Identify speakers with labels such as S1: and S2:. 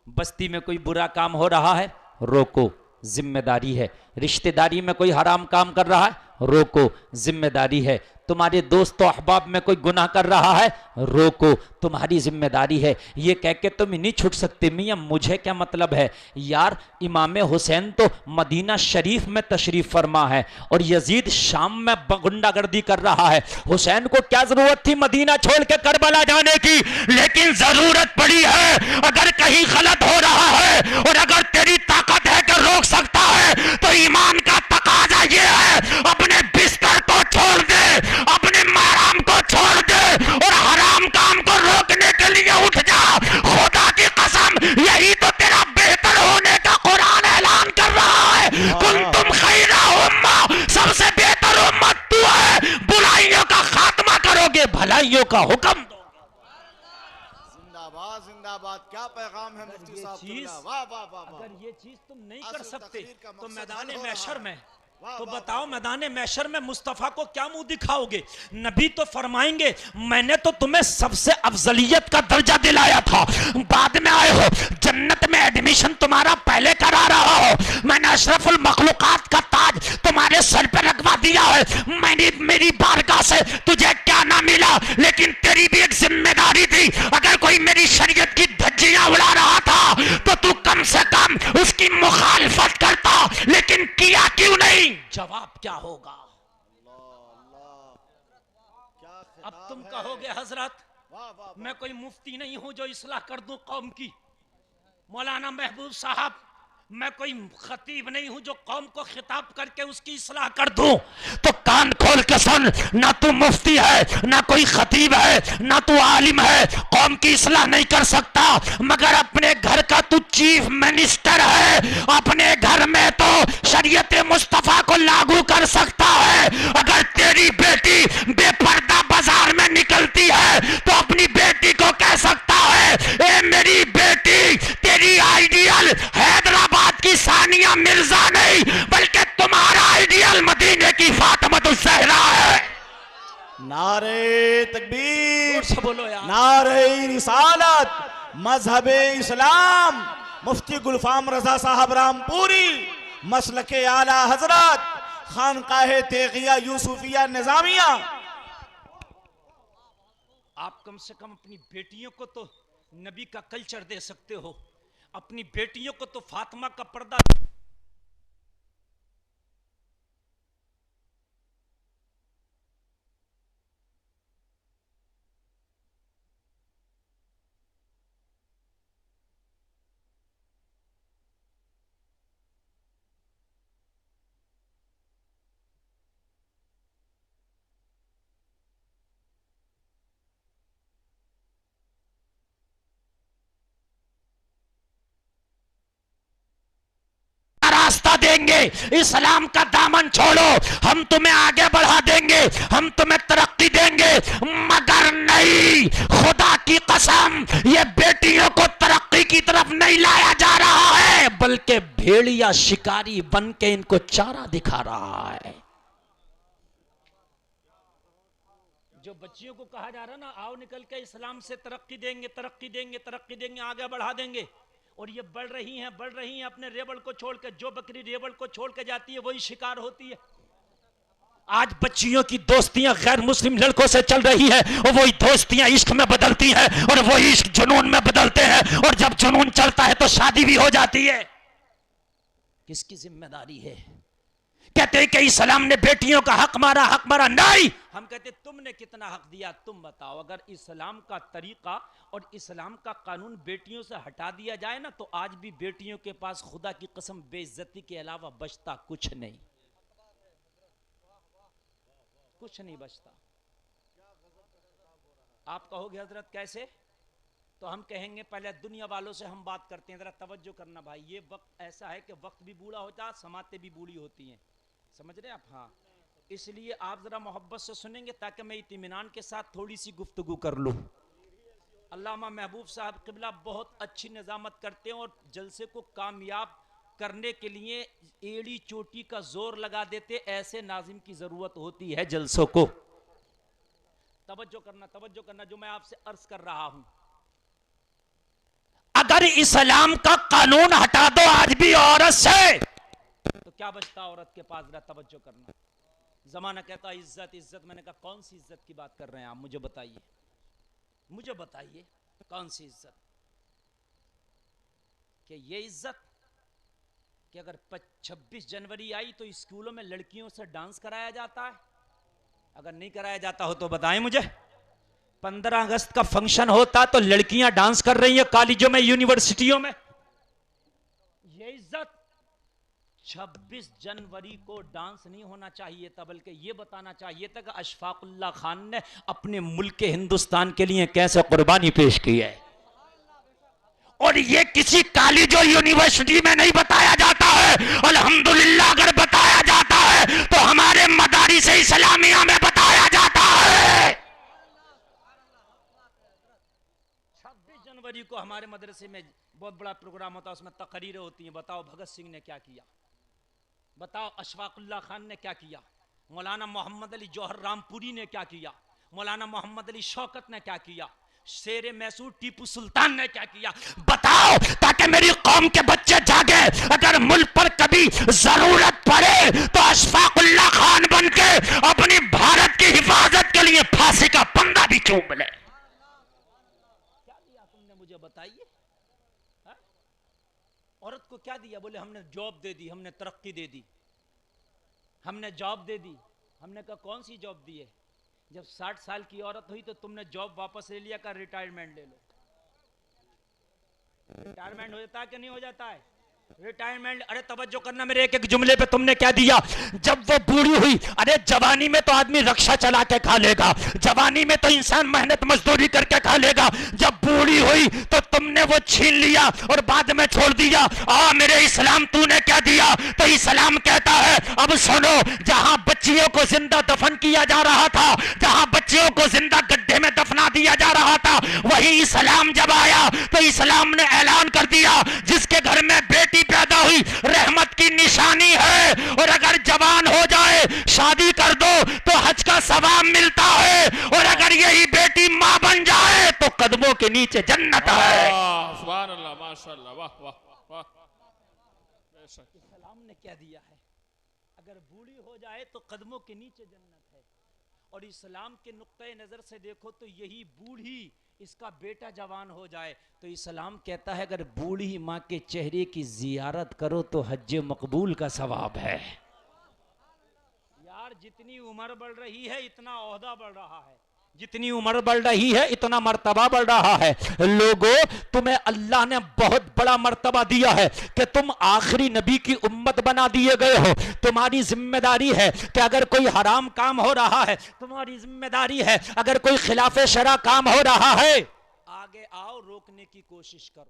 S1: बस्ती में कोई बुरा काम हो रहा है, रोको, जिम्मेदारी है। रिश्तेदारी में कोई हराम काम कर रहा है, रोको, जिम्मेदारी है। तुम्हारे दोस्त अहबाब में कोई गुनाह कर रहा है, रोको, तुम्हारी जिम्मेदारी है। ये कह के तुम नहीं छूट सकते, मियाँ मुझे क्या मतलब है यार, इमाम हुसैन तो मदीना शरीफ में तशरीफ फरमा है और यजीद शाम में गुंडागर्दी कर रहा है। हुसैन को क्या जरूरत थी मदीना छोड़ के करबला जाने की, लेकिन जरूरत पड़ी है। अगर कहीं गलत हो रहा है और अगर तेरी ताकत है कि रोक सकता है, तो ईमान का तकाजा ये है, अपने बिस्तर को छोड़ दे, अपने महराम को छोड़ दे और हराम काम को रोकने के लिए उठ जा। खुदा की कसम, यही तो तेरा बेहतर होने का कुरान ऐलान कर रहा है। कुंतुम खैरा उम्मा, सबसे बेहतर उम्मत तू है। बुराइयों का खात्मा करोगे, भलाइयों का हुक्म दोगे।
S2: जिंदाबाद जिंदाबाद, क्या पैगाम है मुफ्ती साहब। वाह वाह वाह।
S1: अगर ये चीज तुम नहीं कर सकते तो मैदान महशर में, तो बताओ मैदान महशर में मुस्तफा को क्या मुंह दिखाओगे? नबी तो फरमाएंगे मैंने तो तुम्हें सबसे अफजलियत का दर्जा दिलाया था, बाद में आए हो, जन्नत में एडमिशन तुम्हारा पहले करा रहा हो, मैंने अशरफुल मखलूकात का ताज तुम्हारे सर पे रखवा दिया है। मेरी बारगाह से तुझे क्या ना मिला, लेकिन तेरी भी एक जिम्मेदारी थी। अगर कोई मेरी शरीयत की धज्जियां उड़ा रहा था तो तू कम से कम उसकी मुखालफत करता, लेकिन किया क्यों नहीं? जवाब क्या होगा? अब तुम कहोगे हजरत मैं कोई मुफ्ती नहीं हूं जो इस्लाह कर दूं कौम की, मौलाना महबूब साहब मैं कोई खतीब नहीं हूं जो कौम को खिताब करके उसकी इस्लाह कर दूं। तो कान खोल के सुन, ना तू मुफ्ती है, ना कोई खतीब है, ना तू आलिम है, कौम की इस्लाह नहीं कर सकता, मगर अपने घर का तू चीफ मिनिस्टर है। अपने घर में तो शरीयत मुस्तफा को लागू कर सकता है। अगर तेरी बेटी बेपर्दा बाजार में निकलती है तो अपनी बेटी को कह सकता है, ए मेरी बेटी, तेरी आइडियल हैदराबाद की सानिया मिर्जा नहीं, बल्कि तुम्हारा आइडियल मदीने की फातिमातुज़ ज़हरा है।
S2: नारे तकबीर
S1: से बोलो यार,
S2: नारे रिसालत, मजहबे इस्लाम, मुफ्ती गुलफाम रजा साहब रामपुरी, मसलके आला हजरत, खानकाहे तेगिया यूसुफिया निजामिया।
S1: आप कम से कम अपनी बेटियों को तो नबी का कल्चर दे सकते हो, अपनी बेटियों को तो फातिमा का पर्दा। रास्ता देंगे, इस्लाम का दामन छोड़ो, हम तुम्हें आगे बढ़ा देंगे, हम तुम्हें तरक्की देंगे, मगर नहीं, खुदा की कसम, ये बेटियों को तरक्की की तरफ नहीं लाया जा रहा है, बल्कि भेड़िया शिकारी बन के इनको चारा दिखा रहा है। जो बच्चियों को कहा जा रहा है ना, आओ निकल के इस्लाम से तरक्की देंगे, तरक्की देंगे, तरक्की देंगे, आगे बढ़ा देंगे, और ये बढ़ रही हैं अपने रेबड़ को छोड़ के। जो बकरी रेबड़ को छोड़ के जाती है वही शिकार होती है। आज बच्चियों की दोस्तियां गैर मुस्लिम लड़कों से चल रही है और वही दोस्तियां इश्क में बदलती हैं और वही इश्क जुनून में बदलते हैं, और जब जुनून चलता है तो शादी भी हो जाती है। किसकी जिम्मेदारी है? कहते हैं कि इस्लाम ने बेटियों का हक मारा नहीं, हम कहते तुमने कितना हक दिया, तुम बताओ। अगर इस्लाम का तरीका और इस्लाम का कानून बेटियों से हटा दिया जाए ना, तो आज भी बेटियों के पास खुदा की कसम बेइज्जती के अलावा बचता कुछ नहीं, कुछ नहीं बचता। आप कहोगे हजरत कैसे? तो हम कहेंगे पहले दुनिया वालों से हम बात करते हैं, जरा तवज्जो करना भाई। ये वक्त ऐसा है कि वक्त भी बूढ़ा होता है, समातें भी बूढ़ी होती हैं, समझ रहे हैं आप? हाँ, इसलिए आप जरा मोहब्बत से सुनेंगे ताकि मैं इत्मीनान के साथ थोड़ी सी गुफ्तगू कर लूँ। अल्लामा महबूब साहब क़िबला बहुत अच्छी निज़ामत करते हैं और जलसे को कामयाब करने के लिए एड़ी चोटी का जोर लगा देते। ऐसे नाजिम की ज़रूरत होती है जलसों को। तवज्जो करना, जो मैं आपसे अर्ज कर रहा हूं। अगर इस्लाम का कानून हटा दो आज भी औरत से, तो क्या बचता औरत के पास? जरा तवज्जो करना। जमाना कहता है इज्जत इज्जत, मैंने कहा कौन सी इज्जत की बात कर रहे हैं आप? मुझे बताइए, मुझे बताइए कौन सी इज्जत? कि ये इज्जत कि अगर 26 जनवरी आई तो स्कूलों में लड़कियों से डांस कराया जाता है? अगर नहीं कराया जाता हो तो बताएं मुझे। 15 अगस्त का फंक्शन होता तो लड़कियां डांस कर रही हैं कॉलेजों में, यूनिवर्सिटियों में। ये इज्जत 26 जनवरी को डांस नहीं होना चाहिए था, बल्कि ये बताना चाहिए था कि अशफाकुल्लाह खान ने अपने मुल्क हिंदुस्तान के लिए कैसे कुर्बानी पेश की है। और ये किसी कॉलेज और यूनिवर्सिटी में नहीं बताया जाता है। अल्हम्दुलिल्लाह अगर बताया जाता है तो हमारे मदारिस इस्लामिया में बताया जाता है। 26 जनवरी को हमारे मदरसे में बहुत बड़ा प्रोग्राम होता है, उसमें तकरीरें होती हैं। बताओ भगत सिंह ने क्या किया, बताओ अशफाकुल्लाह खान ने क्या किया, मौलाना मोहम्मद अली जौहर रामपुरी ने क्या किया, मौलाना मोहम्मद अली शौकत ने क्या किया, शेरे मैसूर टीपू सुल्तान ने क्या किया? बताओ, ताकि मेरी कौम के बच्चे जागे। अगर मुल्क पर कभी जरूरत पड़े तो अशफाकुल्लाह खान बनके अपनी भारत की हिफाजत के लिए फांसी का पंगा भी क्यों मिले। क्या दिया तुमने मुझे बताइए? औरत को क्या दिया? बोले हमने जॉब दे दी, हमने तरक्की दे दी, हमने जॉब दे दी। हमने कहा कौन सी जॉब दी है? जब 60 साल की औरत हुई तो तुमने जॉब वापस ले लिया, का रिटायरमेंट ले लो। रिटायरमेंट हो जाता है कि नहीं हो जाता है? रिटायरमेंट। अरे तवज्जो करना मेरे एक एक जुमले पे। तुमने क्या दिया? जब वो बूढ़ी हुई, अरे जवानी में तो आदमी रक्षा चला के खा लेगा, जवानी में तो इंसान मेहनत मजदूरी करके खा लेगा। जब बूढ़ी हुई तो तुमने वो छीन लिया और बाद में छोड़ दिया। मेरे इस्लाम तूने क्या दिया? तो इस्लाम कहता है अब सुनो, जहां बच्चियों को जिंदा दफन किया जा रहा था, जहां बच्चियों को जिंदा गड्ढे में दफना दिया जा रहा था, वही इस्लाम जब आया तो इस्लाम ने ऐलान कर दिया जिसके घर में बेटी पैदा हुई रहमत की निशानी है, और अगर जवान हो जाए शादी कर दो तो हज का सवाब मिलता है, और अगर यही बेटी मां बन जाए तो कदमों के नीचे जन्नत है।
S3: सुभान अल्लाह, माशाअल्लाह, वाह वाह वाह।
S1: इस्लाम ने क्या दिया है? अगर बूढ़ी हो जाए तो कदमों के नीचे जन्नत है। और इस्लाम के नुक्ते नजर से देखो तो यही बूढ़ी, इसका बेटा जवान हो जाए तो इस्लाम कहता है अगर बूढ़ी माँ के चेहरे की जियारत करो तो हज मकबूल का सवाब है। यार जितनी उम्र बढ़ रही है इतना ओहदा बढ़ रहा है, जितनी उम्र बढ़ रही है इतना मर्तबा बढ़ रहा है। लोगों, तुम्हें अल्लाह ने बहुत बड़ा मर्तबा दिया है कि तुम आखिरी नबी की उम्मत बना दिए गए हो। तुम्हारी जिम्मेदारी है कि अगर कोई हराम काम हो रहा है, तुम्हारी जिम्मेदारी है अगर कोई खिलाफ शरा काम हो रहा है, आगे आओ, रोकने की कोशिश करो।